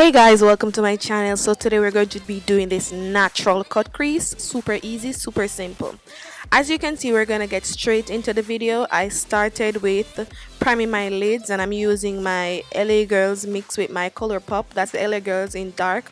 Hey guys, welcome to my channel. So today we're going to be doing this natural cut crease. Super easy, super simple. As you can see, we're gonna get straight into the video. I started with priming my lids and I'm using my LA Girls mixed with my Color Pop. That's the LA Girls in dark,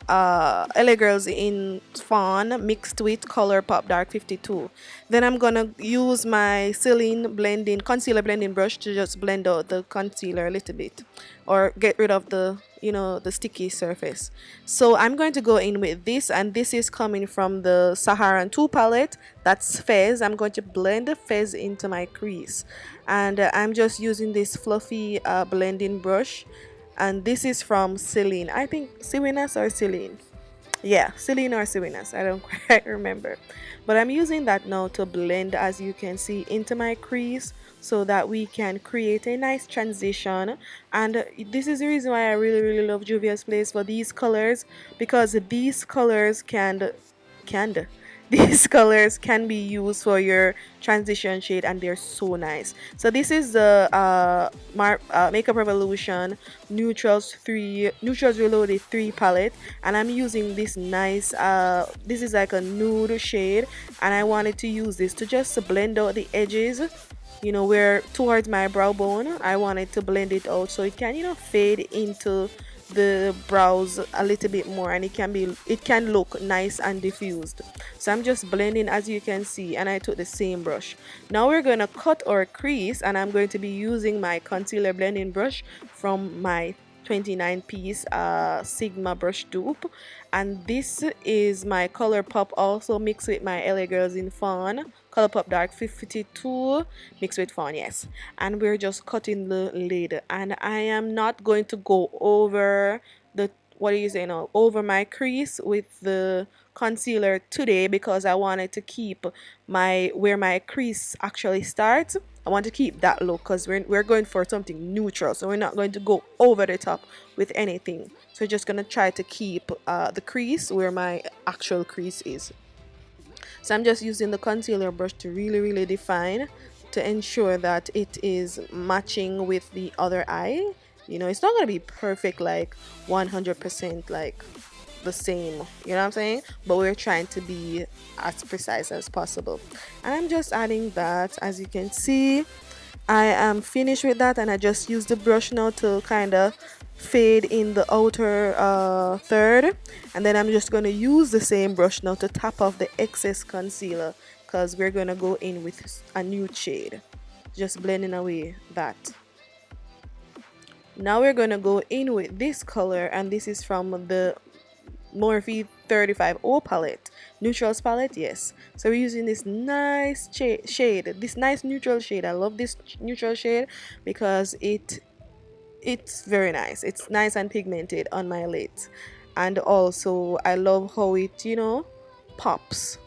LA Girls in fawn mixed with Color Pop Dark 52. Then I'm gonna use my Sylyne blending concealer blending brush to just blend out the concealer a little bit, or get rid of the the sticky surface. So I'm going to go in with this, and this is coming from the Saharan 2 palette. That's Fez. I'm going to blend the Fez into my crease, and I'm just using this fluffy blending brush, and this is from Sylyne. I think Sylyne or Sylyne. Yeah, Sylyne or Sylyne. I don't quite remember. But I'm using that now to blend, as you can see, into my crease so that we can create a nice transition. And this is the reason why I really love Juvia's Place for these colors, because these colors can these colors can be used for your transition shade, and they're so nice. So this is the Makeup Revolution Neutrals Reloaded 3 palette, and I'm using this nice this is like a nude shade, and I wanted to use this to just blend out the edges, where towards my brow bone. I wanted to blend it out so it can fade into the brows a little bit more, and it can look nice and diffused. So I'm just blending, as you can see, and I took the same brush. Now we're going to cut our crease, and I'm going to be using my concealer blending brush from my 29 piece Sigma brush dupe, and this is my Color Pop, also mixed with my LA Girls in Fawn Color Pop Dark 52 mixed with Fawn, yes. And we're just cutting the lid, and I am not going to go over the what do you say now, over my crease with the concealer today, because I wanted to keep my where my crease actually starts. I want to keep that look, because we're going for something neutral, so we're not going to go over the top with anything. So we're just gonna try to keep the crease where my actual crease is. So I'm just using the concealer brush to really define, to ensure that it is matching with the other eye. It's not going to be perfect, like 100% like the same, you know what I'm saying, but we're trying to be as precise as possible. And I'm just adding that. As you can see, I am finished with that, and I just use the brush now to kind of fade in the outer third, and then I'm just going to use the same brush now to tap off the excess concealer, because we're going to go in with a nude shade, just blending away that. Now we're going to go in with this color, and this is from the Morphe 35O palette, neutrals palette, yes. So we're using this nice shade, this nice neutral shade. I love this neutral shade because it's very nice. It's nice and pigmented on my lids, and also I love how it pops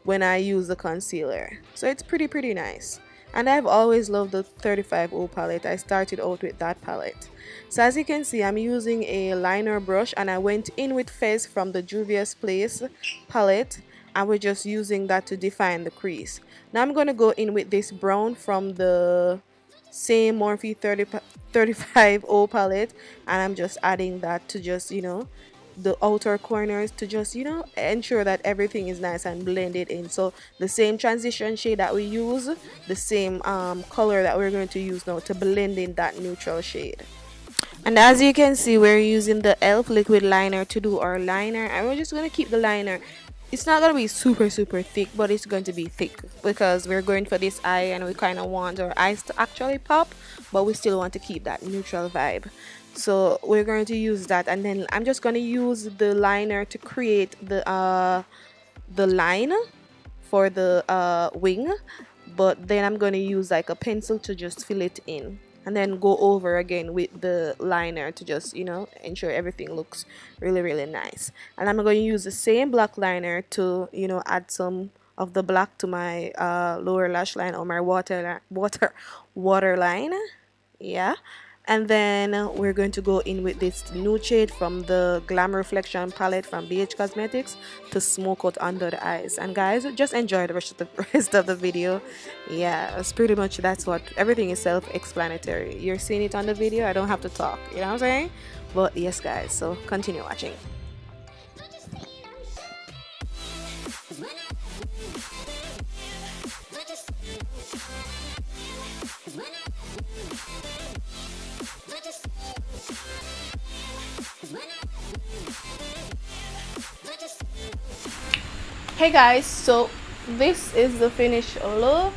when I use the concealer. So it's pretty nice. And I've always loved the 35O palette. I started out with that palette. So as you can see, I'm using a liner brush, and I went in with Fez from the Juvia's Place palette, and we're just using that to define the crease. Now I'm going to go in with this brown from the same Morphe 35O palette, and I'm just adding that to just the outer corners, to just ensure that everything is nice and blended in. So the same transition shade that we use, the same color that we're going to use now to blend in that neutral shade. And as you can see, we're using the e.l.f. liquid liner to do our liner, and we're just going to keep the liner. It's not going to be super thick, but it's going to be thick because we're going for this eye, and we kind of want our eyes to actually pop, but we still want to keep that neutral vibe. So we're going to use that, and then I'm just going to use the liner to create the line for the wing, but then I'm going to use like a pencil to just fill it in, and then go over again with the liner to just ensure everything looks really nice. And I'm going to use the same black liner to add some of the black to my lower lash line, or my water line, yeah. And then we're going to go in with this nude shade from the Glam Reflection palette from BH Cosmetics to smoke out under the eyes. And guys, just enjoy the rest of the video. Yeah, it's pretty much, that's what, everything is self-explanatory. You're seeing it on the video. I don't have to talk, you know what I'm saying? But yes guys, so continue watching. Hey guys, so this is the finished look.